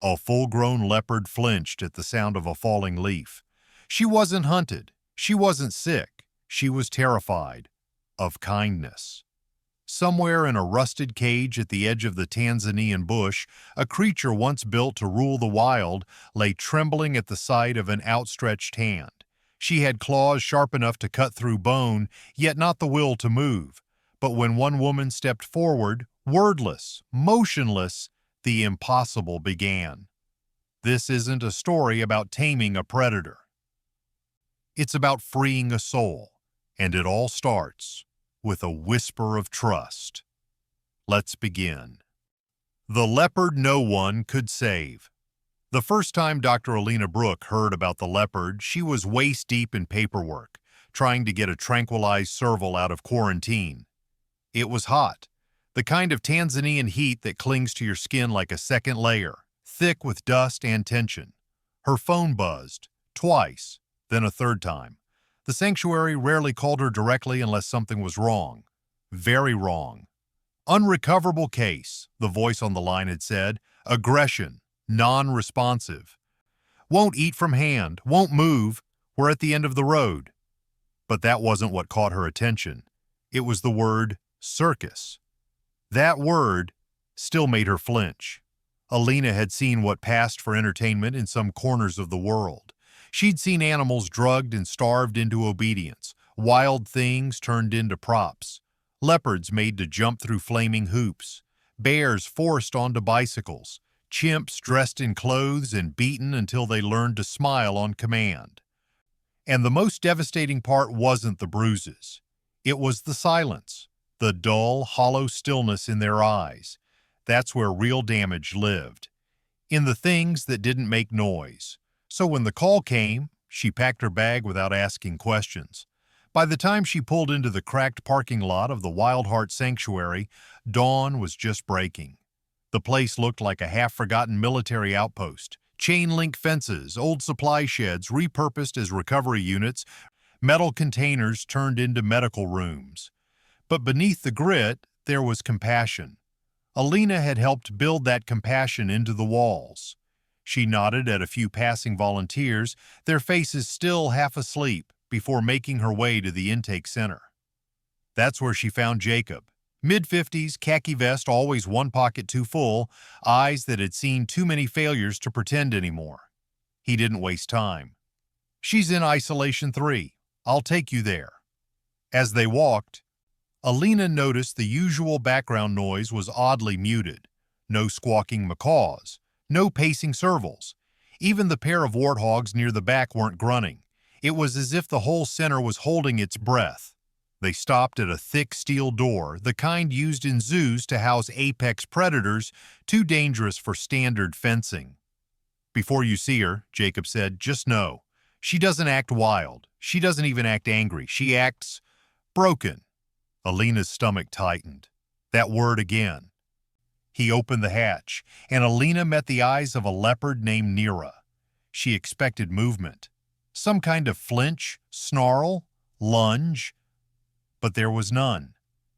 A full-grown leopard flinched at the sound of a falling leaf. She wasn't hunted. She wasn't sick. She was terrified of kindness. Somewhere in a rusted cage at the edge of the Tanzanian bush, a creature once built to rule the wild lay trembling at the sight of an outstretched hand. She had claws sharp enough to cut through bone, yet not the will to move. But when one woman stepped forward, wordless, motionless, the impossible began. This isn't a story about taming a predator. It's about freeing a soul, and it all starts with a whisper of trust. Let's begin. The leopard no one could save. The first time Dr. Alina Brooke heard about the leopard, she was waist-deep in paperwork, trying to get a tranquilized serval out of quarantine. It was hot, the kind of Tanzanian heat that clings to your skin like a second layer, thick with dust and tension. Her phone buzzed, twice, then a third time. The sanctuary rarely called her directly unless something was wrong. Very wrong. Unrecoverable case, the voice on the line had said. Aggression, non-responsive. Won't eat from hand, won't move, we're at the end of the road. But that wasn't what caught her attention. It was the word circus. That word still made her flinch. Alina had seen what passed for entertainment in some corners of the world. She'd seen animals drugged and starved into obedience, wild things turned into props, leopards made to jump through flaming hoops, bears forced onto bicycles, chimps dressed in clothes and beaten until they learned to smile on command. And the most devastating part wasn't the bruises. It was the silence, the dull, hollow stillness in their eyes. That's where real damage lived. In the things that didn't make noise. So when the call came, she packed her bag without asking questions. By the time she pulled into the cracked parking lot of the Wild Heart Sanctuary, dawn was just breaking. The place looked like a half-forgotten military outpost. Chain-link fences, old supply sheds repurposed as recovery units, metal containers turned into medical rooms. But beneath the grit, there was compassion. Alina had helped build that compassion into the walls. She nodded at a few passing volunteers, their faces still half asleep, before making her way to the intake center. That's where she found Jacob. Mid-50s, khaki vest, always one pocket too full, eyes that had seen too many failures to pretend anymore. He didn't waste time. She's in Isolation 3. I'll take you there. As they walked, Alina noticed the usual background noise was oddly muted. No squawking macaws. No pacing servals. Even the pair of warthogs near the back weren't grunting. It was as if the whole center was holding its breath. They stopped at a thick steel door, the kind used in zoos to house apex predators, too dangerous for standard fencing. Before you see her, Jacob said, just know, she doesn't act wild. She doesn't even act angry. She acts broken. Alina's stomach tightened. That word again. He opened the hatch, and Alina met the eyes of a leopard named Nyra. She expected movement. Some kind of flinch, snarl, lunge. But there was none.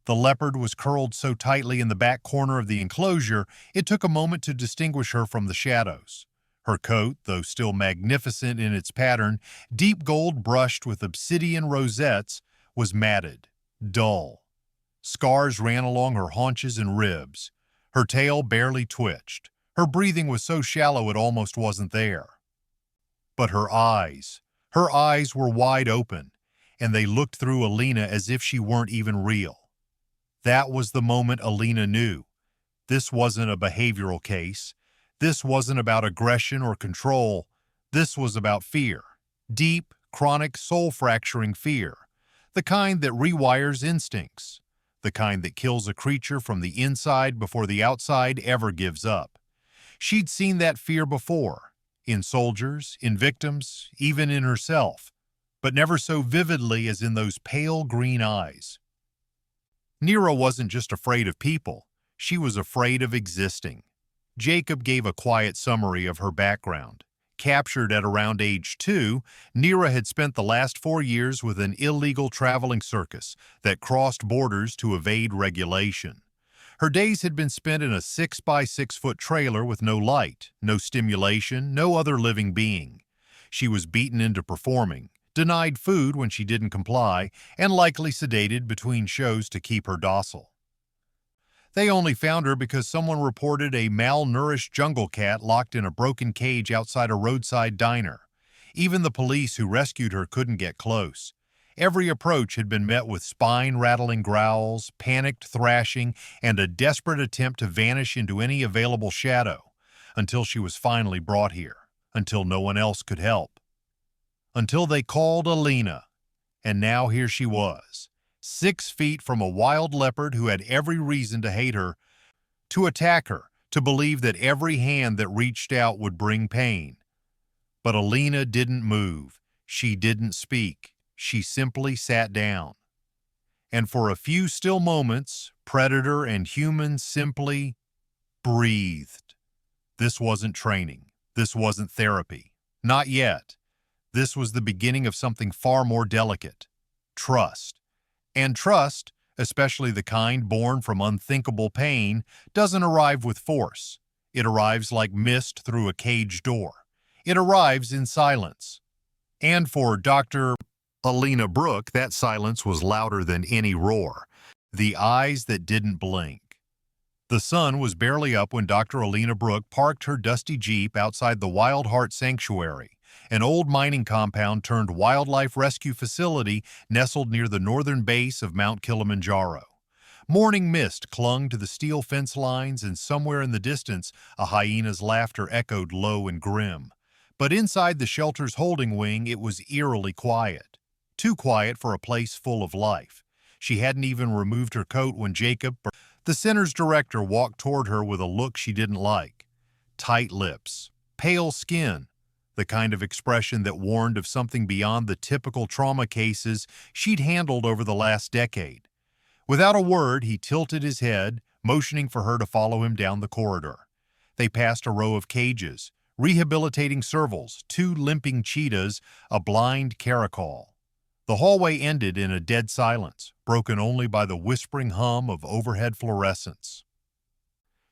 The leopard was curled so tightly in the back corner of the enclosure, it took a moment to distinguish her from the shadows. Her coat, though still magnificent in its pattern, deep gold brushed with obsidian rosettes, was matted, dull. Scars ran along her haunches and ribs. Her tail barely twitched. Her breathing was so shallow it almost wasn't there. But her eyes were wide open, and they looked through Alina as if she weren't even real. That was the moment Alina knew. This wasn't a behavioral case. This wasn't about aggression or control. This was about fear. Deep, chronic, soul-fracturing fear. The kind that rewires instincts. The kind that kills a creature from the inside before the outside ever gives up. She'd seen that fear before, in soldiers, in victims, even in herself, but never so vividly as in those pale green eyes. Nyra wasn't just afraid of people, she was afraid of existing. Jacob gave a quiet summary of her background. Captured at around age 2, Nyra had spent the last 4 years with an illegal traveling circus that crossed borders to evade regulation. Her days had been spent in a 6 by 6 foot trailer with no light, no stimulation, no other living being. She was beaten into performing, denied food when she didn't comply, and likely sedated between shows to keep her docile. They only found her because someone reported a malnourished jungle cat locked in a broken cage outside a roadside diner. Even the police who rescued her couldn't get close. Every approach had been met with spine-rattling growls, panicked thrashing, and a desperate attempt to vanish into any available shadow, until she was finally brought here, until no one else could help. Until they called Alina, and now here she was, 6 feet from a wild leopard who had every reason to hate her, to attack her, to believe that every hand that reached out would bring pain. But Alina didn't move. She didn't speak. She simply sat down. And for a few still moments, predator and human simply breathed. This wasn't training. This wasn't therapy. Not yet. This was the beginning of something far more delicate. Trust. And trust, especially the kind born from unthinkable pain, doesn't arrive with force. It arrives like mist through a cage door. It arrives in silence. And for Dr. Alina Brooke, that silence was louder than any roar. The eyes that didn't blink. The sun was barely up when Dr. Alina Brooke parked her dusty Jeep outside the Wild Heart Sanctuary, an old mining compound turned wildlife rescue facility nestled near the northern base of Mount Kilimanjaro. Morning mist clung to the steel fence lines, and somewhere in the distance a hyena's laughter echoed low and grim. But inside the shelter's holding wing it was eerily quiet. Too quiet for a place full of life. She hadn't even removed her coat when Jacob, the center's director, walked toward her with a look she didn't like. Tight lips, pale skin, the kind of expression that warned of something beyond the typical trauma cases she'd handled over the last decade. Without a word, he tilted his head, motioning for her to follow him down the corridor. They passed a row of cages, rehabilitating servals, 2 limping cheetahs, a blind caracol. The hallway ended in a dead silence, broken only by the whispering hum of overhead fluorescence.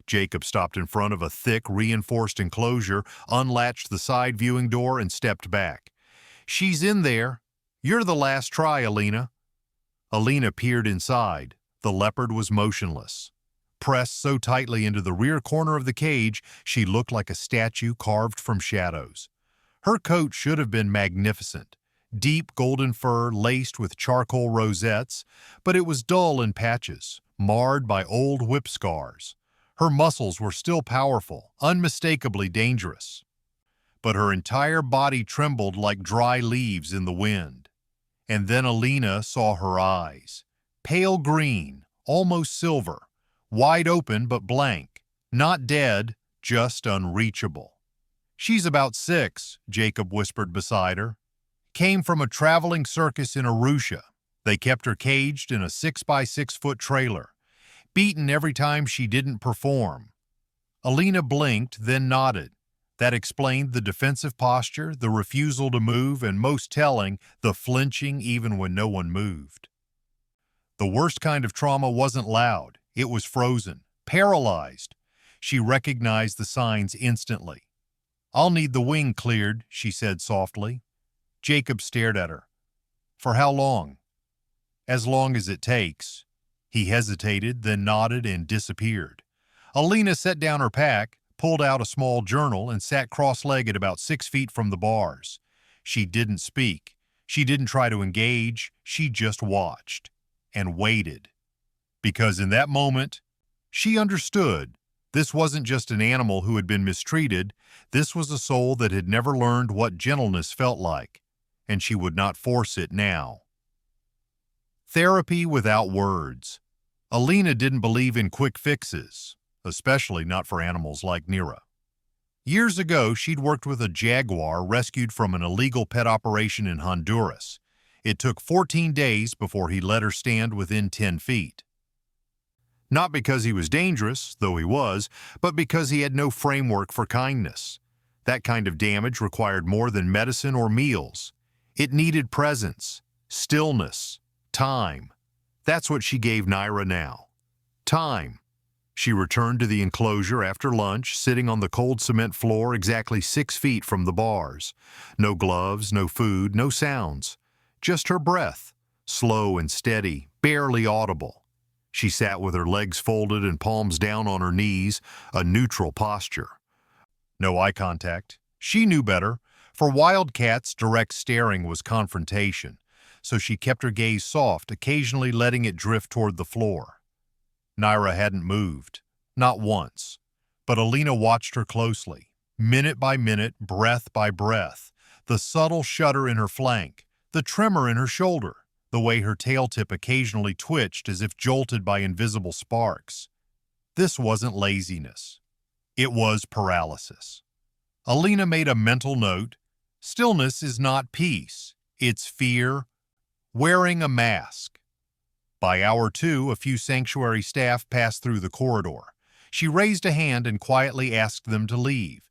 Jacob stopped in front of a thick, reinforced enclosure, unlatched the side viewing door, and stepped back. "She's in there. You're the last try, Alina." Alina peered inside. The leopard was motionless. Pressed so tightly into the rear corner of the cage, she looked like a statue carved from shadows. Her coat should have been magnificent. Deep golden fur laced with charcoal rosettes, but it was dull in patches, marred by old whip scars. Her muscles were still powerful, unmistakably dangerous. But her entire body trembled like dry leaves in the wind. And then Alina saw her eyes. Pale green, almost silver, wide open but blank. Not dead, just unreachable. "She's about 6, Jacob whispered beside her. "Came from a traveling circus in Arusha. They kept her caged in a 6 by 6 foot trailer. Beaten every time she didn't perform." Alina blinked, then nodded. That explained the defensive posture, the refusal to move, and most telling, the flinching even when no one moved. The worst kind of trauma wasn't loud. It was frozen, paralyzed. She recognized the signs instantly. "I'll need the wing cleared," she said softly. Jacob stared at her. "For how long?" "As long as it takes." He hesitated, then nodded and disappeared. Alina set down her pack, pulled out a small journal, and sat cross-legged about 6 feet from the bars. She didn't speak. She didn't try to engage. She just watched and waited. Because in that moment, she understood. This wasn't just an animal who had been mistreated. This was a soul that had never learned what gentleness felt like, and she would not force it now. Therapy without words. Alina didn't believe in quick fixes, especially not for animals like Nyra. Years ago, she'd worked with a jaguar rescued from an illegal pet operation in Honduras. It took 14 days before he let her stand within 10 feet. Not because he was dangerous, though he was, but because he had no framework for kindness. That kind of damage required more than medicine or meals. It needed presence, stillness, time. That's what she gave Nyra now. Time. She returned to the enclosure after lunch, sitting on the cold cement floor exactly 6 feet from the bars. No gloves, no food, no sounds. Just her breath, slow and steady, barely audible. She sat with her legs folded and palms down on her knees, a neutral posture. No eye contact. She knew better. For wildcats, direct staring was confrontation, so she kept her gaze soft, occasionally letting it drift toward the floor. Nyra hadn't moved, not once, but Alina watched her closely, minute by minute, breath by breath, the subtle shudder in her flank, the tremor in her shoulder, the way her tail tip occasionally twitched as if jolted by invisible sparks. This wasn't laziness. It was paralysis. Alina made a mental note. Stillness is not peace. It's fear, wearing a mask. By hour 2, a few sanctuary staff passed through the corridor. She raised a hand and quietly asked them to leave.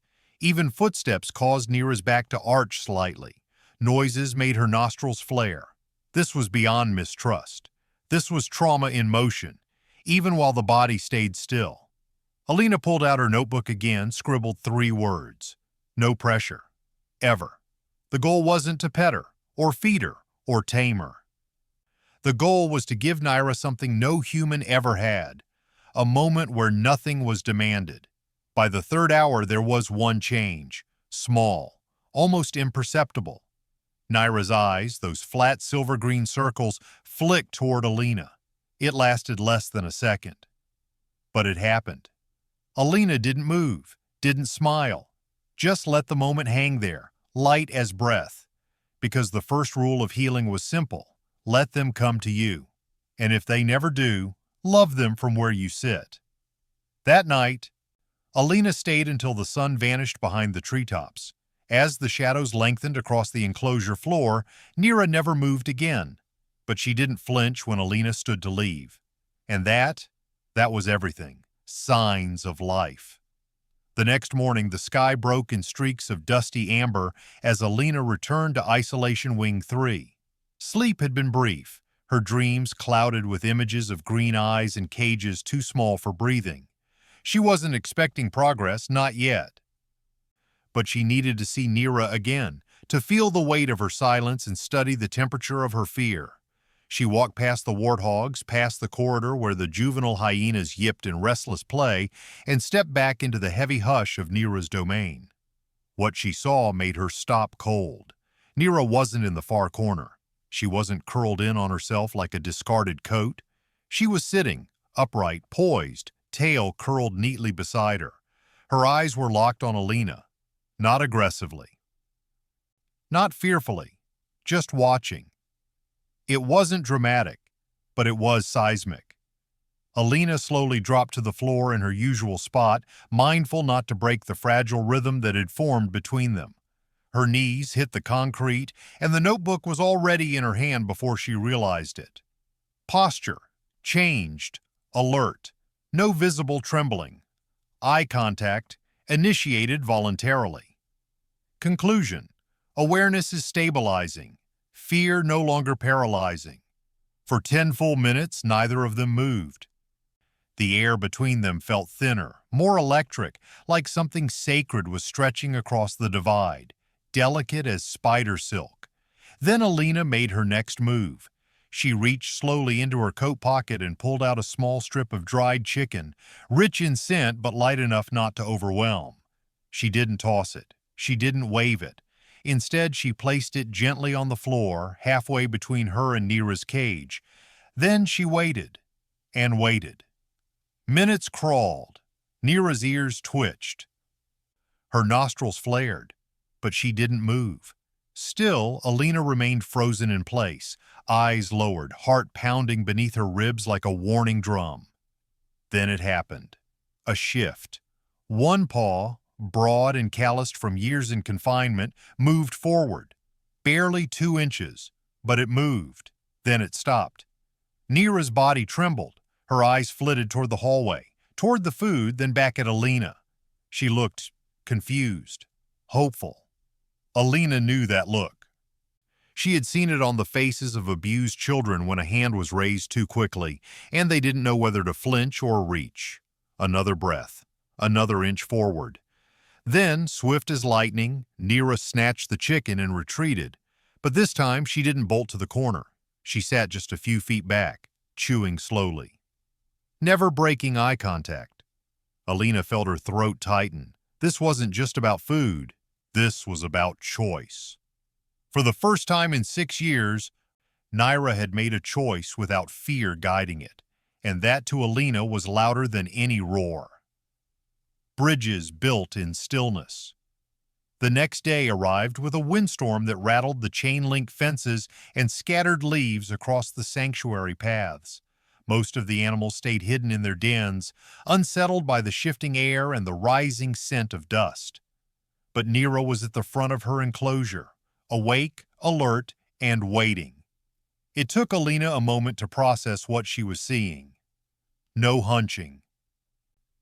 Even footsteps caused Nyra's back to arch slightly. Noises made her nostrils flare. This was beyond mistrust. This was trauma in motion, even while the body stayed still. Alina pulled out her notebook again, scribbled 3 words. No pressure. Ever. The goal wasn't to pet her, or feed her, or tame her. The goal was to give Nyra something no human ever had, a moment where nothing was demanded. By the 3rd hour, there was one change, small, almost imperceptible. Nyra's eyes, those flat silver-green circles, flicked toward Alina. It lasted less than a second. But it happened. Alina didn't move, didn't smile, just let the moment hang there, light as breath, because the first rule of healing was simple. Let them come to you, and if they never do, love them from where you sit. That night, Alina stayed until the sun vanished behind the treetops. As the shadows lengthened across the enclosure floor, Nyra never moved again, but she didn't flinch when Alina stood to leave. And that was everything. Signs of life. The next morning, the sky broke in streaks of dusty amber as Alina returned to Isolation Wing 3. Sleep had been brief, her dreams clouded with images of green eyes and cages too small for breathing. She wasn't expecting progress, not yet. But she needed to see Nyra again, to feel the weight of her silence and study the temperature of her fear. She walked past the warthogs, past the corridor where the juvenile hyenas yipped in restless play, and stepped back into the heavy hush of Nyra's domain. What she saw made her stop cold. Nyra wasn't in the far corner. She wasn't curled in on herself like a discarded coat. She was sitting, upright, poised, tail curled neatly beside her. Her eyes were locked on Alina, not aggressively, not fearfully, just watching. It wasn't dramatic, but it was seismic. Alina slowly dropped to the floor in her usual spot, mindful not to break the fragile rhythm that had formed between them. Her knees hit the concrete, and the notebook was already in her hand before she realized it. Posture, changed, alert, no visible trembling. Eye contact, initiated voluntarily. Conclusion, awareness is stabilizing, fear no longer paralyzing. For 10 full minutes, neither of them moved. The air between them felt thinner, more electric, like something sacred was stretching across the divide, delicate as spider silk. Then Alina made her next move. She reached slowly into her coat pocket and pulled out a small strip of dried chicken, rich in scent but light enough not to overwhelm. She didn't toss it. She didn't wave it. Instead, she placed it gently on the floor, halfway between her and Nyra's cage. Then she waited and waited. Minutes crawled. Nyra's ears twitched. Her nostrils flared, but she didn't move. Still, Alina remained frozen in place, eyes lowered, heart pounding beneath her ribs like a warning drum. Then it happened. A shift. One paw, broad and calloused from years in confinement, moved forward. Barely 2 inches, but it moved. Then it stopped. Nyra's body trembled. Her eyes flitted toward the hallway, toward the food, then back at Alina. She looked confused, hopeful. Alina knew that look. She had seen it on the faces of abused children when a hand was raised too quickly, and they didn't know whether to flinch or reach. Another breath. Another inch forward. Then, swift as lightning, Nyra snatched the chicken and retreated. But this time, she didn't bolt to the corner. She sat just a few feet back, chewing slowly, never breaking eye contact. Alina felt her throat tighten. This wasn't just about food. This was about choice. For the first time in 6 years, Nyra had made a choice without fear guiding it, and that to Alina was louder than any roar. Bridges built in stillness. The next day arrived with a windstorm that rattled the chain-link fences and scattered leaves across the sanctuary paths. Most of the animals stayed hidden in their dens, unsettled by the shifting air and the rising scent of dust. But Nyra was at the front of her enclosure, awake, alert, and waiting. It took Alina a moment to process what she was seeing. No hunching.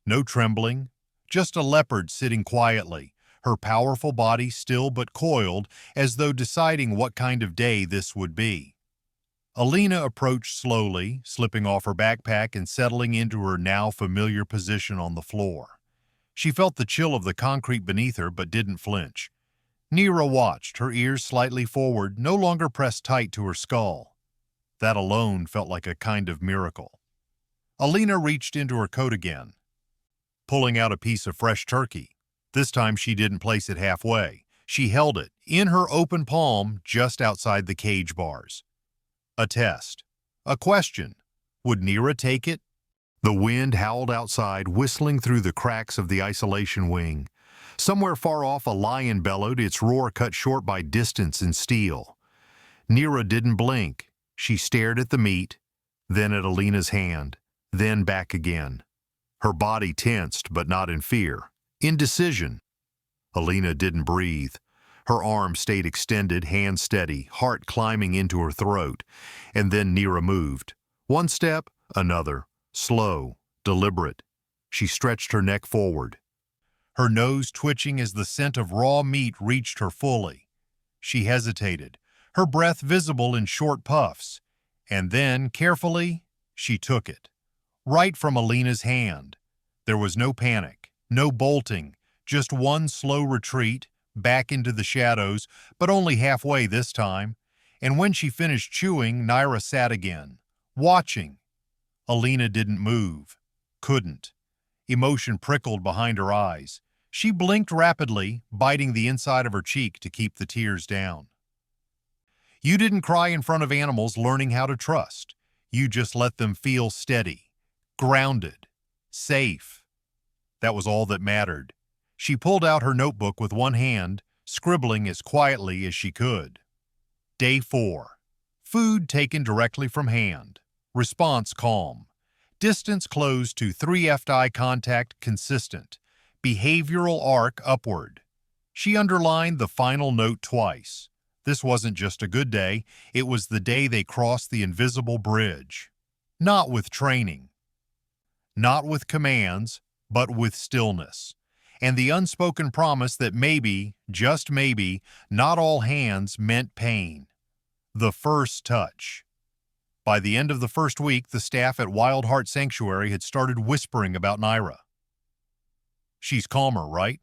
No trembling. Just a leopard sitting quietly, her powerful body still but coiled, as though deciding what kind of day this would be. Alina approached slowly, slipping off her backpack and settling into her now familiar position on the floor. She felt the chill of the concrete beneath her but didn't flinch. Nyra watched, her ears slightly forward, no longer pressed tight to her skull. That alone felt like a kind of miracle. Alina reached into her coat again, pulling out a piece of fresh turkey. This time she didn't place it halfway. She held it in her open palm just outside the cage bars. A test. A question. Would Nyra take it? The wind howled outside, whistling through the cracks of the isolation wing. Somewhere far off, a lion bellowed, its roar cut short by distance and steel. Nyra didn't blink. She stared at the meat, then at Alina's hand, then back again. Her body tensed, but not in fear. Indecision. Alina didn't breathe. Her arm stayed extended, hand steady, heart climbing into her throat. And then Nyra moved. One step, another. Slow, deliberate. She stretched her neck forward, her nose twitching as the scent of raw meat reached her fully. She hesitated, her breath visible in short puffs. And then, carefully, she took it. Right from Alina's hand. There was no panic, no bolting, just one slow retreat, back into the shadows, but only halfway this time. And when she finished chewing, Nyra sat again, watching. Alina didn't move, couldn't. Emotion prickled behind her eyes. She blinked rapidly, biting the inside of her cheek to keep the tears down. You didn't cry in front of animals learning how to trust. You just let them feel steady, grounded, safe. That was all that mattered. She pulled out her notebook with one hand, scribbling as quietly as she could. Day 4. Food taken directly from hand. Response calm. Distance closed to 3F eye contact consistent. Behavioral arc upward. She underlined the final note twice. This wasn't just a good day, it was the day they crossed the invisible bridge. Not with training. Not with commands, but with stillness. And the unspoken promise that maybe, just maybe, not all hands meant pain. The first touch. By the end of the first week, the staff at Wild Heart Sanctuary had started whispering about Nyra. She's calmer, right?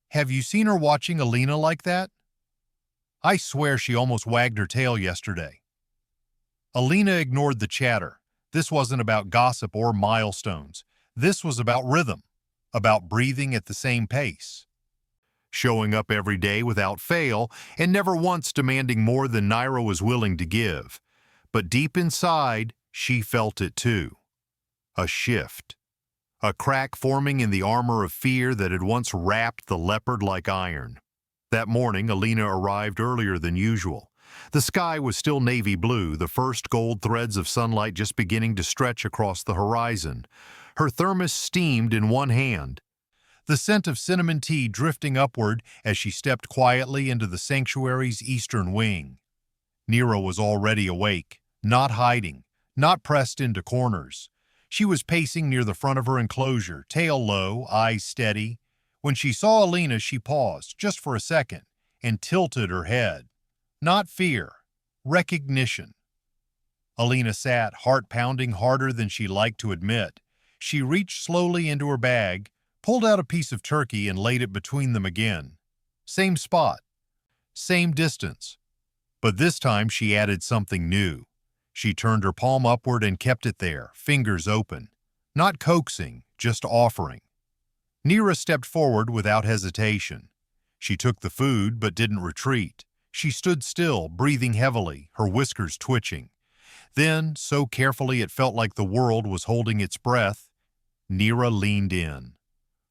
Have you seen her watching Alina like that? I swear she almost wagged her tail yesterday. Alina ignored the chatter. This wasn't about gossip or milestones. This was about rhythm, about breathing at the same pace. Showing up every day without fail and never once demanding more than Nyra was willing to give. But deep inside, she felt it too. A shift. A crack forming in the armor of fear that had once wrapped the leopard like iron. That morning, Alina arrived earlier than usual. The sky was still navy blue, the first gold threads of sunlight just beginning to stretch across the horizon. Her thermos steamed in one hand, the scent of cinnamon tea drifting upward as she stepped quietly into the sanctuary's eastern wing. Nyra was already awake, not hiding, not pressed into corners. She was pacing near the front of her enclosure, tail low, eyes steady. When she saw Alina, she paused, just for a second, and tilted her head. Not fear, recognition. Alina sat, heart pounding harder than she liked to admit. She reached slowly into her bag, pulled out a piece of turkey and laid it between them again. Same spot, same distance. But this time she added something new. She turned her palm upward and kept it there, fingers open. Not coaxing, just offering. Nyra stepped forward without hesitation. She took the food but didn't retreat. She stood still, breathing heavily, her whiskers twitching. Then, so carefully it felt like the world was holding its breath, Nyra leaned in.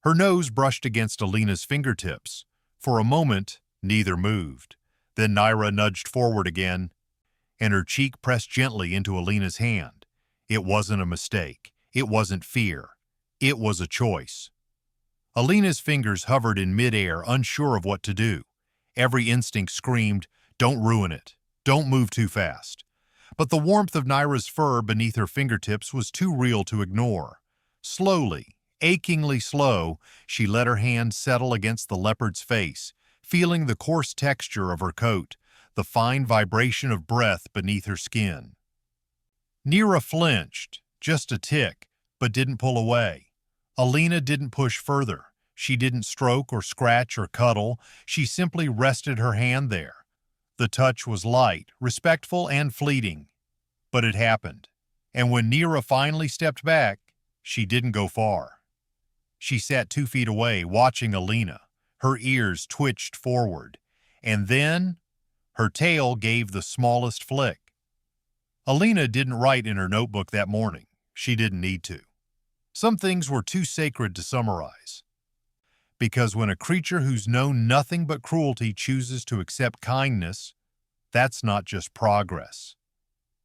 Her nose brushed against Alina's fingertips. For a moment, neither moved. Then Nyra nudged forward again, and her cheek pressed gently into Alina's hand. It wasn't a mistake. It wasn't fear. It was a choice. Alina's fingers hovered in midair, unsure of what to do. Every instinct screamed, "Don't ruin it. Don't move too fast." But the warmth of Nyra's fur beneath her fingertips was too real to ignore. Slowly, achingly slow, she let her hand settle against the leopard's face, feeling the coarse texture of her coat, the fine vibration of breath beneath her skin. Nyra flinched, just a tick, but didn't pull away. Alina didn't push further. She didn't stroke or scratch or cuddle. She simply rested her hand there. The touch was light, respectful, and fleeting. But it happened. And when Nyra finally stepped back, she didn't go far. She sat 2 feet away, watching Alina. Her ears twitched forward. And then, her tail gave the smallest flick. Alina didn't write in her notebook that morning. She didn't need to. Some things were too sacred to summarize. Because when a creature who's known nothing but cruelty chooses to accept kindness, that's not just progress.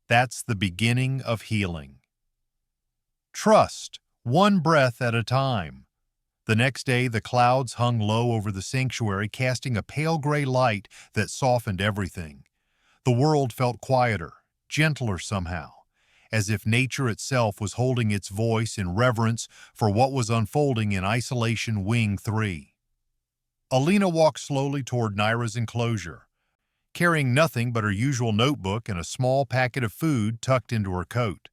That's the beginning of healing. Trust, one breath at a time. The next day, the clouds hung low over the sanctuary, casting a pale gray light that softened everything. The world felt quieter, gentler somehow, as if nature itself was holding its voice in reverence for what was unfolding in Isolation Wing 3. Alina walked slowly toward Nyra's enclosure, carrying nothing but her usual notebook and a small packet of food tucked into her coat.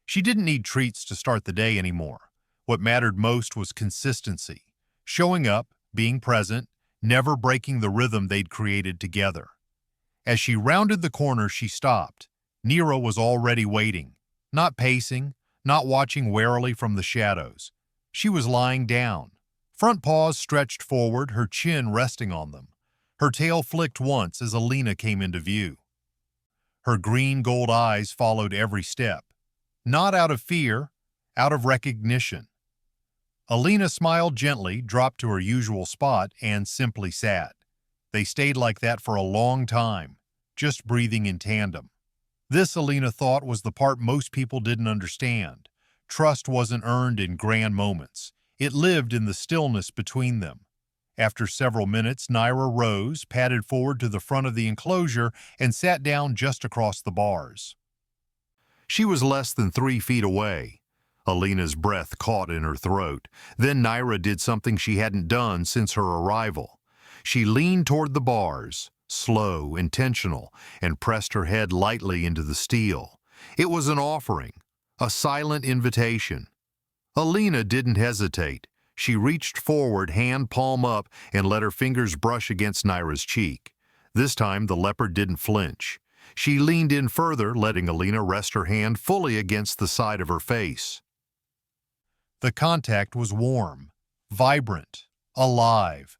She didn't need treats to start the day anymore. What mattered most was consistency, showing up, being present, never breaking the rhythm they'd created together. As she rounded the corner, she stopped. Nyra was already waiting, not pacing, not watching warily from the shadows. She was lying down, front paws stretched forward, her chin resting on them. Her tail flicked once as Alina came into view. Her green-gold eyes followed every step, not out of fear, out of recognition. Alina smiled gently, dropped to her usual spot, and simply sat. They stayed like that for a long time, just breathing in tandem. This, Alina thought, was the part most people didn't understand. Trust wasn't earned in grand moments. It lived in the stillness between them. After several minutes, Nyra rose, padded forward to the front of the enclosure, and sat down just across the bars. She was less than 3 feet away. Alina's breath caught in her throat. Then Nyra did something she hadn't done since her arrival. She leaned toward the bars, slow, intentional, and pressed her head lightly into the steel. It was an offering, a silent invitation. Alina didn't hesitate. She reached forward, hand palm up, and let her fingers brush against Nyra's cheek. This time, the leopard didn't flinch. She leaned in further, letting Alina rest her hand fully against the side of her face. The contact was warm, vibrant, alive.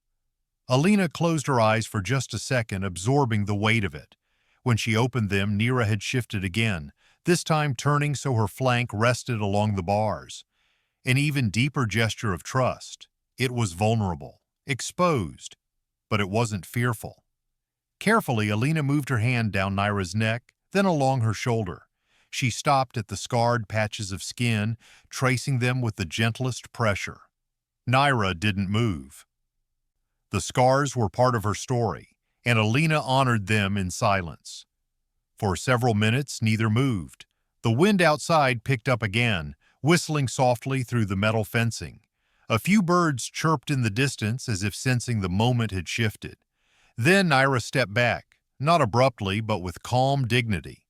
Alina closed her eyes for just a second, absorbing the weight of it. When she opened them, Nyra had shifted again, this time turning so her flank rested along the bars. An even deeper gesture of trust. It was vulnerable, exposed, but it wasn't fearful. Carefully, Alina moved her hand down Nyra's neck, then along her shoulder. She stopped at the scarred patches of skin, tracing them with the gentlest pressure. Nyra didn't move. The scars were part of her story, and Alina honored them in silence. For several minutes, neither moved. The wind outside picked up again, whistling softly through the metal fencing. A few birds chirped in the distance as if sensing the moment had shifted. Then Nyra stepped back, not abruptly, but with calm dignity.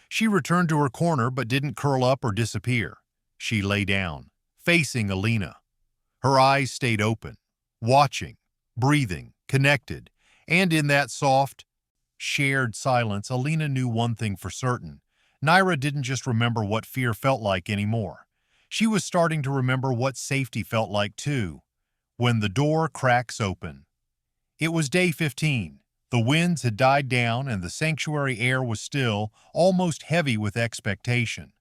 She returned to her corner but didn't curl up or disappear. She lay down, facing Alina. Her eyes stayed open, watching, breathing, connected, and in that soft, shared silence, Alina knew one thing for certain. Nyra didn't just remember what fear felt like anymore. She was starting to remember what safety felt like too. When the door cracks open. It was day 15. The winds had died down and the sanctuary air was still, almost heavy with expectation.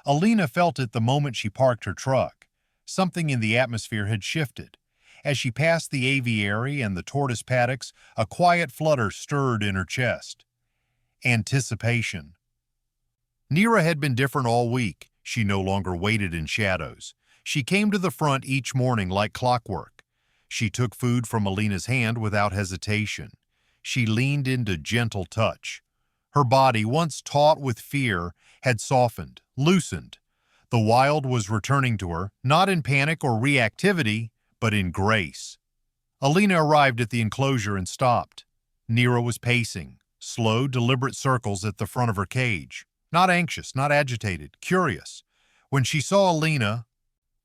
Alina felt it the moment she parked her truck. Something in the atmosphere had shifted. As she passed the aviary and the tortoise paddocks, a quiet flutter stirred in her chest. Anticipation. Nyra had been different all week. She no longer waited in shadows. She came to the front each morning like clockwork. She took food from Alina's hand without hesitation. She leaned into gentle touch. Her body, once taut with fear, had softened, loosened. The wild was returning to her, not in panic or reactivity, but in grace. Alina arrived at the enclosure and stopped. Nyra was pacing, slow, deliberate circles at the front of her cage. Not anxious, not agitated, curious. When she saw Alina,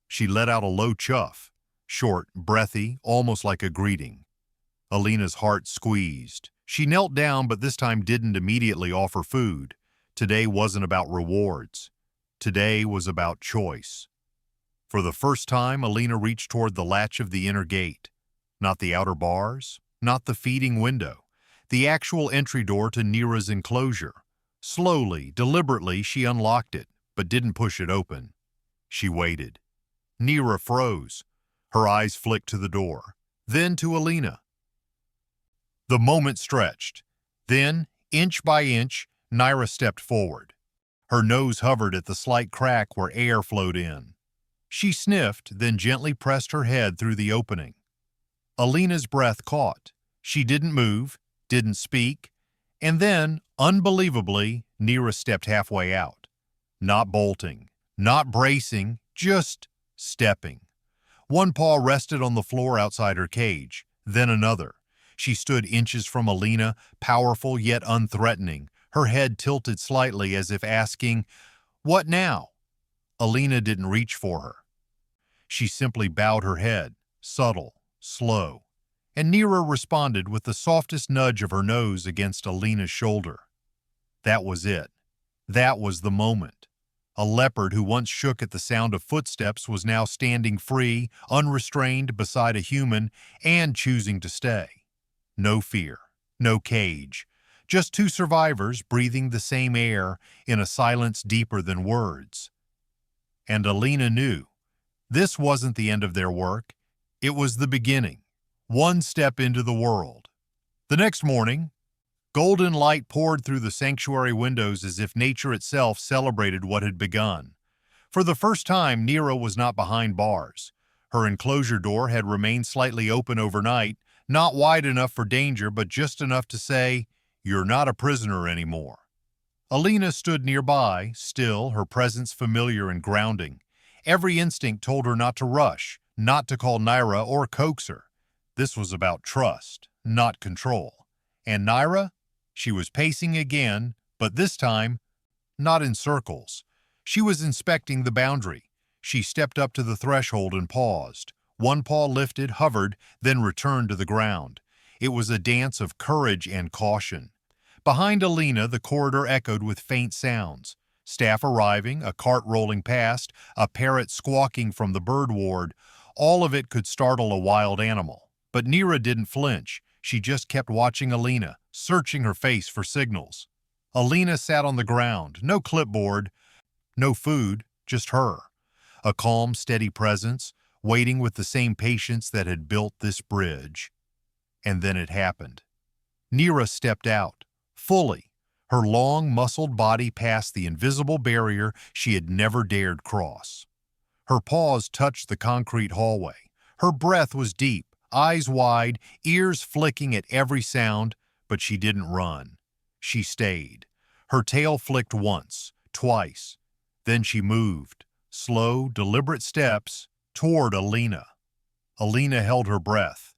she let out a low chuff, short, breathy, almost like a greeting. Alina's heart squeezed. She knelt down, but this time didn't immediately offer food. Today wasn't about rewards. Today was about choice. For the first time, Alina reached toward the latch of the inner gate. Not the outer bars, not the feeding window. The actual entry door to Nyra's enclosure. Slowly, deliberately, she unlocked it, but didn't push it open. She waited. Nyra froze. Her eyes flicked to the door, then to Alina. The moment stretched. Then, inch by inch, Nyra stepped forward. Her nose hovered at the slight crack where air flowed in. She sniffed, then gently pressed her head through the opening. Alina's breath caught. She didn't move, didn't speak, and then, unbelievably, Nyra stepped halfway out. Not bolting, not bracing, just stepping. One paw rested on the floor outside her cage, then another. She stood inches from Alina, powerful yet unthreatening, her head tilted slightly as if asking, "What now?" Alina didn't reach for her. She simply bowed her head, subtle, slow, and Nyra responded with the softest nudge of her nose against Alina's shoulder. That was it. That was the moment. A leopard who once shook at the sound of footsteps was now standing free, unrestrained beside a human, and choosing to stay. No fear, no cage, just two survivors breathing the same air in a silence deeper than words. And Alina knew. This wasn't the end of their work. It was the beginning. One step into the world. The next morning, golden light poured through the sanctuary windows as if nature itself celebrated what had begun. For the first time, Nyra was not behind bars. Her enclosure door had remained slightly open overnight, not wide enough for danger, but just enough to say, "You're not a prisoner anymore." Alina stood nearby, still, her presence familiar and grounding. Every instinct told her not to rush, not to call Nyra or coax her. This was about trust, not control. And Nyra? She was pacing again, but this time, not in circles. She was inspecting the boundary. She stepped up to the threshold and paused. One paw lifted, hovered, then returned to the ground. It was a dance of courage and caution. Behind Alina, the corridor echoed with faint sounds. Staff arriving, a cart rolling past, a parrot squawking from the bird ward. All of it could startle a wild animal. But Nyra didn't flinch. She just kept watching Alina, searching her face for signals. Alina sat on the ground, no clipboard, no food, just her. A calm, steady presence, waiting with the same patience that had built this bridge. And then it happened. Nyra stepped out, fully, her long, muscled body past the invisible barrier she had never dared cross. Her paws touched the concrete hallway. Her breath was deep, eyes wide, ears flicking at every sound, but she didn't run. She stayed. Her tail flicked once, twice. Then she moved, slow, deliberate steps, toward Alina. Alina held her breath.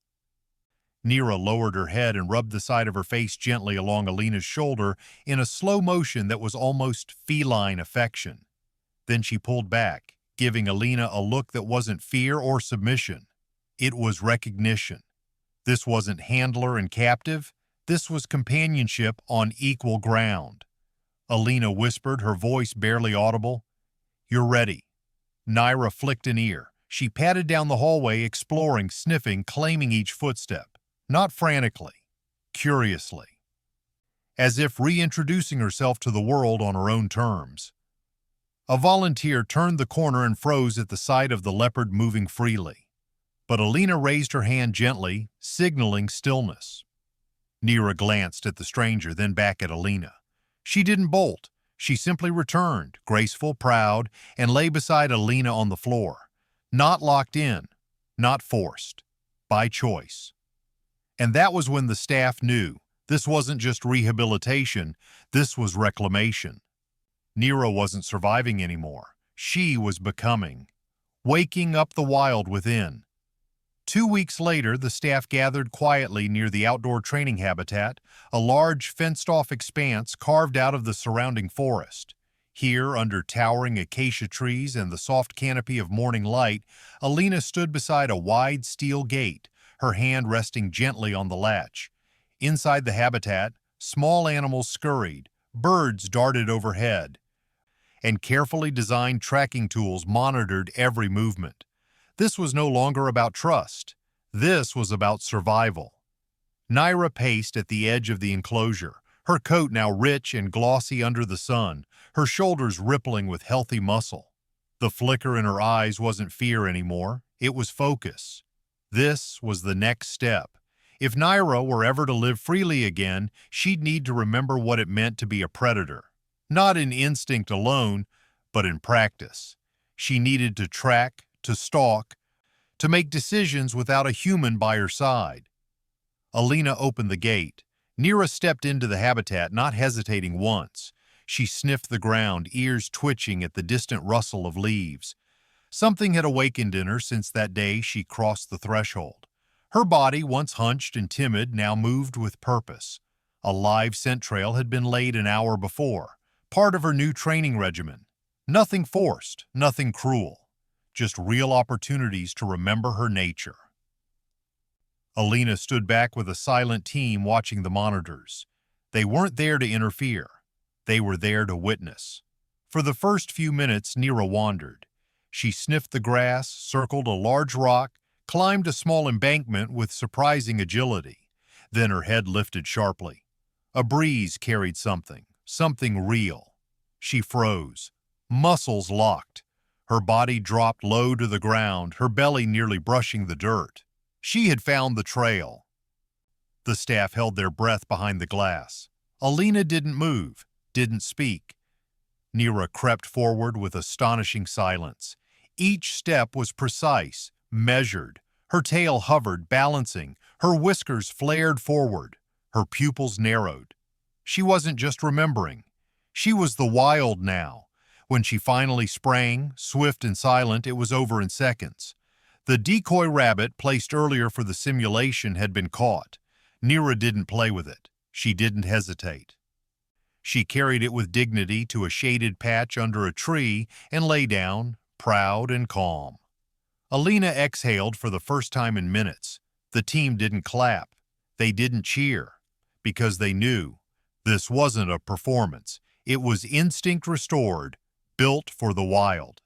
Nyra lowered her head and rubbed the side of her face gently along Alina's shoulder in a slow motion that was almost feline affection. Then she pulled back, giving Alina a look that wasn't fear or submission. It was recognition. This wasn't handler and captive. This was companionship on equal ground. Alina whispered, her voice barely audible. "You're ready." Nyra flicked an ear. She padded down the hallway, exploring, sniffing, claiming each footstep. Not frantically, curiously. As if reintroducing herself to the world on her own terms. A volunteer turned the corner and froze at the sight of the leopard moving freely. But Alina raised her hand gently, signaling stillness. Nyra glanced at the stranger, then back at Alina. She didn't bolt. She simply returned, graceful, proud, and lay beside Alina on the floor. Not locked in, not forced, by choice. And that was when the staff knew this wasn't just rehabilitation, this was reclamation. Nyra wasn't surviving anymore. She was becoming, waking up the wild within. 2 weeks later, the staff gathered quietly near the outdoor training habitat, a large fenced-off expanse carved out of the surrounding forest. Here, under towering acacia trees and the soft canopy of morning light, Alina stood beside a wide steel gate, her hand resting gently on the latch. Inside the habitat, small animals scurried, birds darted overhead, and carefully designed tracking tools monitored every movement. This was no longer about trust. This was about survival. Nyra paced at the edge of the enclosure, her coat now rich and glossy under the sun, her shoulders rippling with healthy muscle. The flicker in her eyes wasn't fear anymore, it was focus. This was the next step. If Nyra were ever to live freely again, she'd need to remember what it meant to be a predator. Not in instinct alone, but in practice. She needed to track, to stalk, to make decisions without a human by her side. Alina opened the gate. Nyra stepped into the habitat, not hesitating once. She sniffed the ground, ears twitching at the distant rustle of leaves. Something had awakened in her since that day she crossed the threshold. Her body, once hunched and timid, now moved with purpose. A live scent trail had been laid an hour before, part of her new training regimen. Nothing forced, nothing cruel. Just real opportunities to remember her nature. Alina stood back with a silent team watching the monitors. They weren't there to interfere. They were there to witness. For the first few minutes, Nyra wandered. She sniffed the grass, circled a large rock, climbed a small embankment with surprising agility. Then her head lifted sharply. A breeze carried something real. She froze, muscles locked. Her body dropped low to the ground, her belly nearly brushing the dirt. She had found the trail. The staff held their breath behind the glass. Alina didn't move, didn't speak. Nyra crept forward with astonishing silence. Each step was precise, measured. Her tail hovered, balancing. Her whiskers flared forward. Her pupils narrowed. She wasn't just remembering. She was the wild now. When she finally sprang, swift and silent, it was over in seconds. The decoy rabbit placed earlier for the simulation had been caught. Nyra didn't play with it. She didn't hesitate. She carried it with dignity to a shaded patch under a tree and lay down, proud and calm. Alina exhaled for the first time in minutes. The team didn't clap. They didn't cheer. Because they knew this wasn't a performance. It was instinct restored, built for the wild.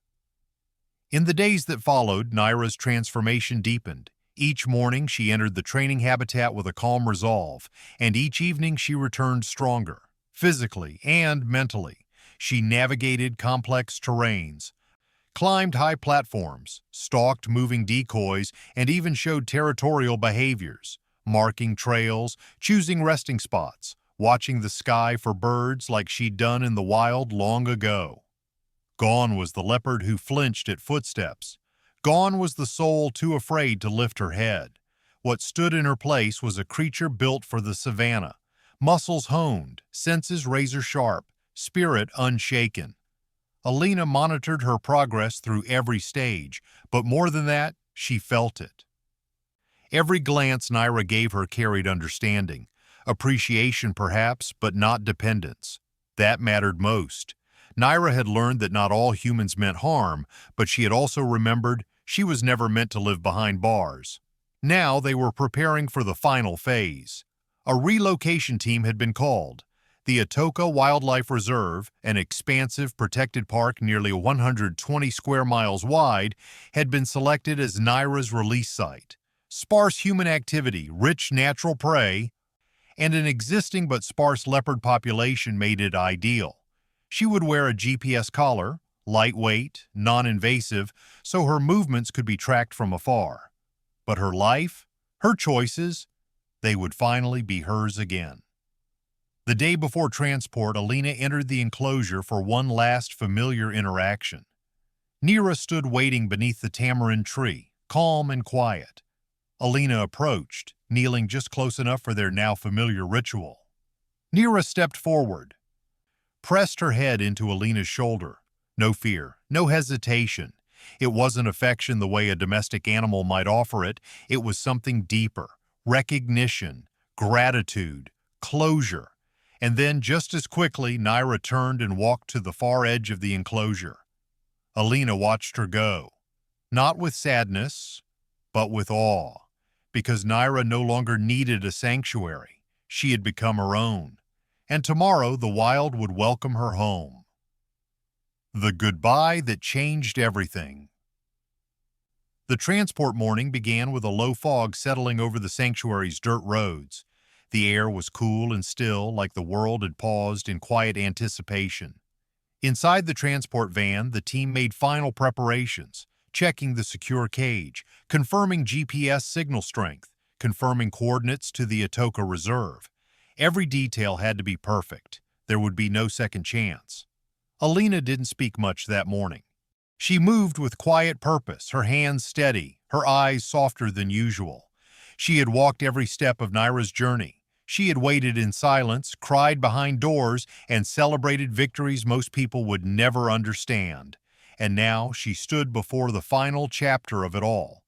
In the days that followed, Nyra's transformation deepened. Each morning she entered the training habitat with a calm resolve, and each evening she returned stronger, physically and mentally. She navigated complex terrains, climbed high platforms, stalked moving decoys, and even showed territorial behaviors, marking trails, choosing resting spots, watching the sky for birds like she'd done in the wild long ago. Gone was the leopard who flinched at footsteps. Gone was the soul too afraid to lift her head. What stood in her place was a creature built for the savannah, muscles honed, senses razor-sharp, spirit unshaken. Alina monitored her progress through every stage, but more than that, she felt it. Every glance Nyra gave her carried understanding, appreciation perhaps, but not dependence. That mattered most. Nyra had learned that not all humans meant harm, but she had also remembered she was never meant to live behind bars. Now they were preparing for the final phase. A relocation team had been called. The Atoka Wildlife Reserve, an expansive protected park nearly 120 square miles wide, had been selected as Nyra's release site. Sparse human activity, rich natural prey, and an existing but sparse leopard population made it ideal. She would wear a GPS collar, lightweight, non-invasive, so her movements could be tracked from afar. But her life, her choices, they would finally be hers again. The day before transport, Alina entered the enclosure for one last familiar interaction. Nyra stood waiting beneath the tamarind tree, calm and quiet. Alina approached, kneeling just close enough for their now familiar ritual. Nyra stepped forward, pressed her head into Alina's shoulder. No fear, no hesitation. It wasn't affection the way a domestic animal might offer it. It was something deeper: recognition, gratitude, closure. And then, just as quickly, Nyra turned and walked to the far edge of the enclosure. Alina watched her go, not with sadness, but with awe, because Nyra no longer needed a sanctuary. She had become her own, and tomorrow the wild would welcome her home. The goodbye that changed everything. The transport morning began with a low fog settling over the sanctuary's dirt roads. The air was cool and still, like the world had paused in quiet anticipation. Inside the transport van, the team made final preparations, checking the secure cage, confirming GPS signal strength, confirming coordinates to the Atoka Reserve. Every detail had to be perfect. There would be no second chance. Alina didn't speak much that morning. She moved with quiet purpose, her hands steady, her eyes softer than usual. She had walked every step of Nyra's journey. She had waited in silence, cried behind doors, and celebrated victories most people would never understand. And now she stood before the final chapter of it all.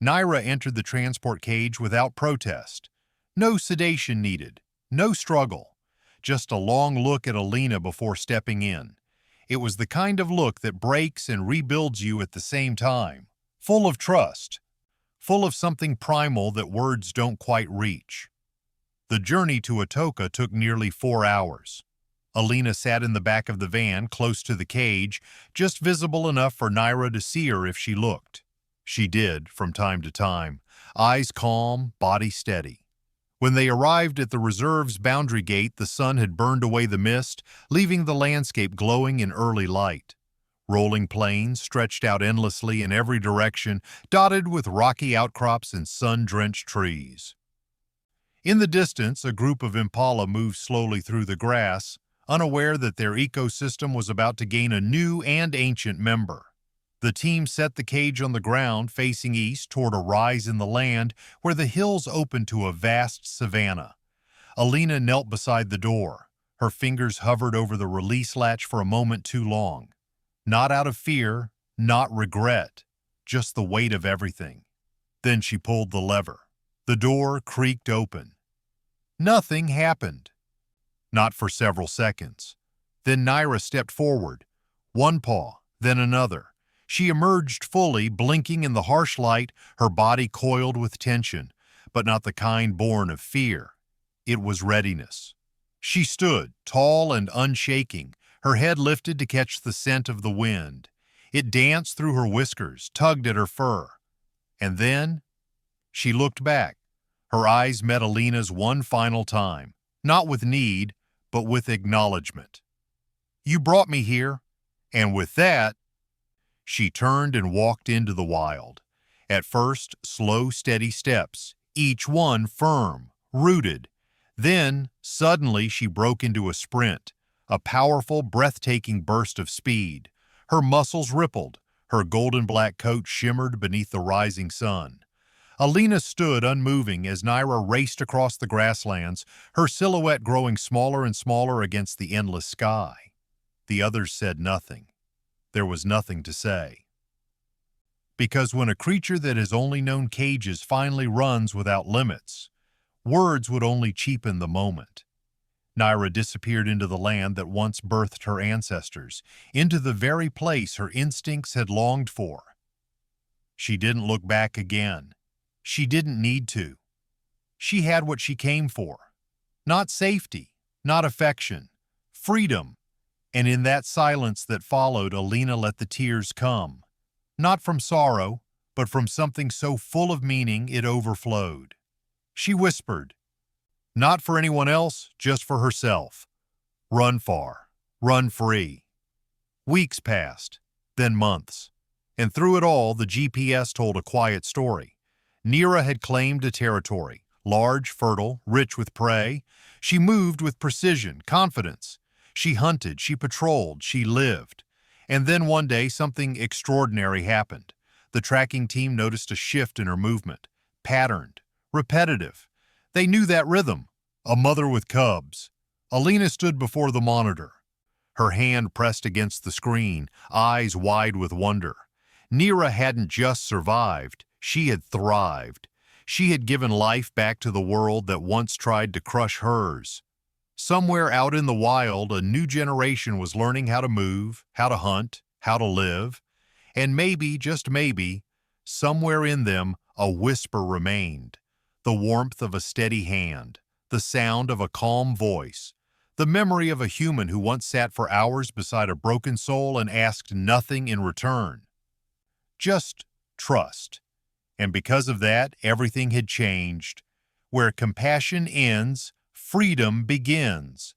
Nyra entered the transport cage without protest. No sedation needed, no struggle. Just a long look at Alina before stepping in. It was the kind of look that breaks and rebuilds you at the same time, full of trust, full of something primal that words don't quite reach. The journey to Atoka took nearly 4 hours. Alina sat in the back of the van, close to the cage, just visible enough for Nyra to see her if she looked. She did, from time to time, eyes calm, body steady. When they arrived at the reserve's boundary gate, the sun had burned away the mist, leaving the landscape glowing in early light. Rolling plains stretched out endlessly in every direction, dotted with rocky outcrops and sun-drenched trees. In the distance, a group of impala moved slowly through the grass, unaware that their ecosystem was about to gain a new and ancient member. The team set the cage on the ground, facing east toward a rise in the land where the hills opened to a vast savanna. Alina knelt beside the door. Her fingers hovered over the release latch for a moment too long. Not out of fear, not regret, just the weight of everything. Then she pulled the lever. The door creaked open. Nothing happened. Not for several seconds. Then Nyra stepped forward, one paw, then another. She emerged fully, blinking in the harsh light, her body coiled with tension, but not the kind born of fear. It was readiness. She stood, tall and unshaking, her head lifted to catch the scent of the wind. It danced through her whiskers, tugged at her fur. And then she looked back. Her eyes met Alina's one final time, not with need, but with acknowledgement. "You brought me here," and with that, she turned and walked into the wild. At first, slow, steady steps, each one firm, rooted. Then, suddenly, she broke into a sprint, a powerful, breathtaking burst of speed. Her muscles rippled, her golden black coat shimmered beneath the rising sun. Alina stood unmoving as Nyra raced across the grasslands, her silhouette growing smaller and smaller against the endless sky. The others said nothing. There was nothing to say. Because when a creature that has only known cages finally runs without limits, words would only cheapen the moment. Nyra disappeared into the land that once birthed her ancestors, into the very place her instincts had longed for. She didn't look back again. She didn't need to. She had what she came for. Not safety, not affection, freedom. And in that silence that followed, Alina let the tears come. Not from sorrow, but from something so full of meaning it overflowed. She whispered, "Not for anyone else, just for herself. Run far, run free." Weeks passed, then months. And through it all, the GPS told a quiet story. Nyra had claimed a territory, large, fertile, rich with prey. She moved with precision, confidence. She hunted, she patrolled, she lived. And then one day, something extraordinary happened. The tracking team noticed a shift in her movement, patterned, repetitive. They knew that rhythm, a mother with cubs. Alina stood before the monitor, her hand pressed against the screen, eyes wide with wonder. Nyra hadn't just survived, she had thrived. She had given life back to the world that once tried to crush hers. Somewhere out in the wild, a new generation was learning how to move, how to hunt, how to live. And maybe, just maybe, somewhere in them, a whisper remained. The warmth of a steady hand, the sound of a calm voice, the memory of a human who once sat for hours beside a broken soul and asked nothing in return. Just trust. And because of that, everything had changed. Where compassion ends, freedom begins.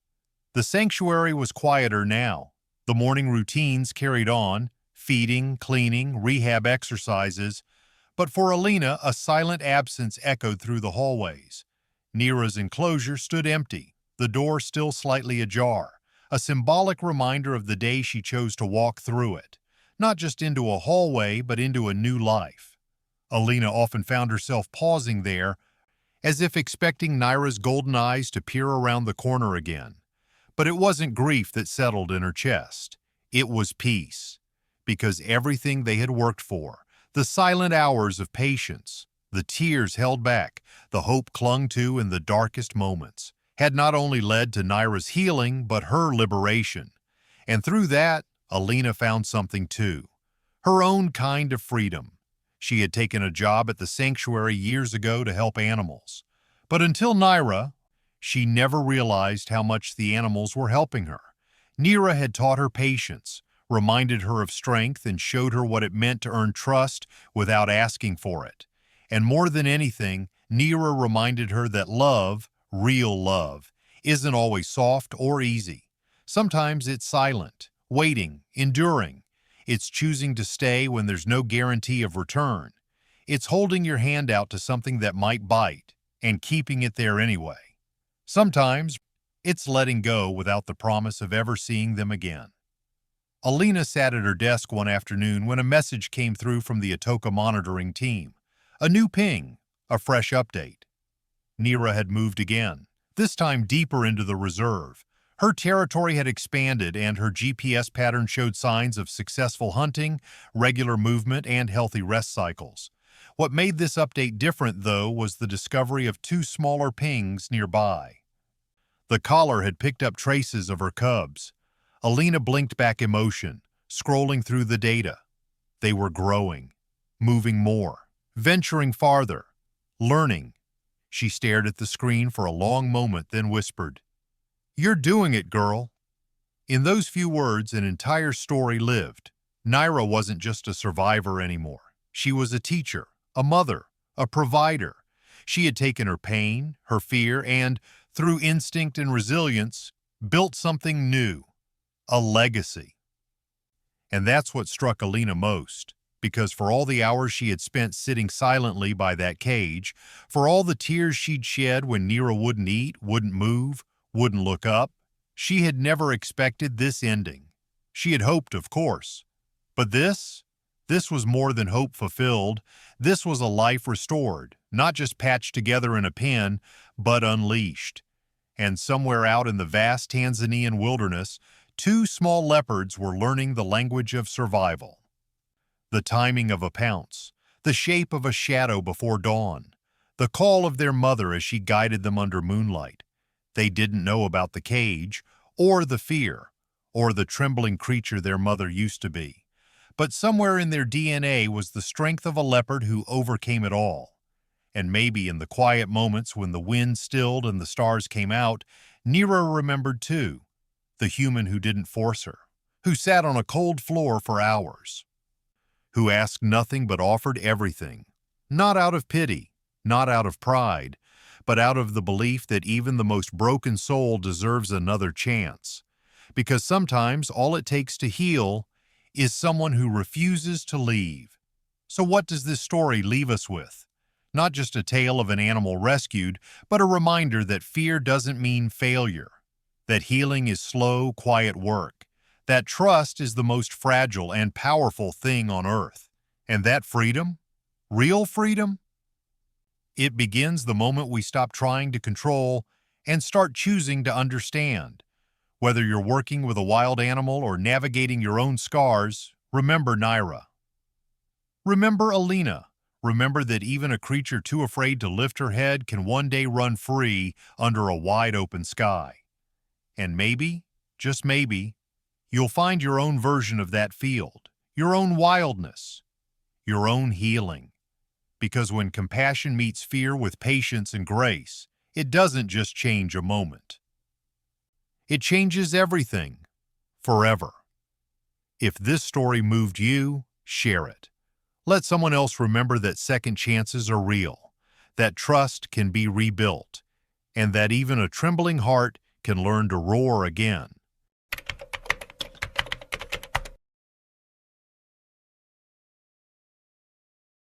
The sanctuary was quieter now. The morning routines carried on, feeding, cleaning, rehab exercises. But for Alina, a silent absence echoed through the hallways. Nyra's enclosure stood empty, the door still slightly ajar, a symbolic reminder of the day she chose to walk through it. Not just into a hallway, but into a new life. Alina often found herself pausing there, as if expecting Nyra's golden eyes to peer around the corner again. But it wasn't grief that settled in her chest. It was peace. Because everything they had worked for, the silent hours of patience, the tears held back, the hope clung to in the darkest moments, had not only led to Nyra's healing, but her liberation. And through that, Alina found something too. Her own kind of freedom. She had taken a job at the sanctuary years ago to help animals. But until Nyra, she never realized how much the animals were helping her. Nyra had taught her patience, reminded her of strength, and showed her what it meant to earn trust without asking for it. And more than anything, Nyra reminded her that love, real love, isn't always soft or easy. Sometimes it's silent, waiting, enduring. It's choosing to stay when there's no guarantee of return. It's holding your hand out to something that might bite and keeping it there anyway. Sometimes it's letting go without the promise of ever seeing them again. Alina sat at her desk one afternoon when a message came through from the Atoka monitoring team. A new ping, a fresh update. Nyra had moved again, this time deeper into the reserve. Her territory had expanded and her GPS pattern showed signs of successful hunting, regular movement, and healthy rest cycles. What made this update different, though, was the discovery of two smaller pings nearby. The collar had picked up traces of her cubs. Alina blinked back emotion, scrolling through the data. They were growing, moving more, venturing farther, learning. She stared at the screen for a long moment, then whispered, "You're doing it, girl." In those few words, an entire story lived. Nyra wasn't just a survivor anymore. She was a teacher, a mother, a provider. She had taken her pain, her fear, and, through instinct and resilience, built something new, a legacy. And that's what struck Alina most, because for all the hours she had spent sitting silently by that cage, for all the tears she'd shed when Nyra wouldn't eat, wouldn't move, wouldn't look up, she had never expected this ending. She had hoped, of course. But this was more than hope fulfilled. This was a life restored, not just patched together in a pen, but unleashed. And somewhere out in the vast Tanzanian wilderness, two small leopards were learning the language of survival. The timing of a pounce, the shape of a shadow before dawn, the call of their mother as she guided them under moonlight. They didn't know about the cage, or the fear, or the trembling creature their mother used to be. But somewhere in their DNA was the strength of a leopard who overcame it all. And maybe in the quiet moments when the wind stilled and the stars came out, Nyra remembered too, the human who didn't force her, who sat on a cold floor for hours, who asked nothing but offered everything, not out of pity, not out of pride, but out of the belief that even the most broken soul deserves another chance. Because sometimes all it takes to heal is someone who refuses to leave. So what does this story leave us with? Not just a tale of an animal rescued, but a reminder that fear doesn't mean failure, that healing is slow, quiet work, that trust is the most fragile and powerful thing on earth, and that freedom, real freedom, it begins the moment we stop trying to control and start choosing to understand. Whether you're working with a wild animal or navigating your own scars, remember Nyra. Remember Alina. Remember that even a creature too afraid to lift her head can one day run free under a wide-open sky. And maybe, just maybe, you'll find your own version of that field, your own wildness, your own healing. Because when compassion meets fear with patience and grace, it doesn't just change a moment. It changes everything, forever. If this story moved you, share it. Let someone else remember that second chances are real, that trust can be rebuilt, and that even a trembling heart can learn to roar again.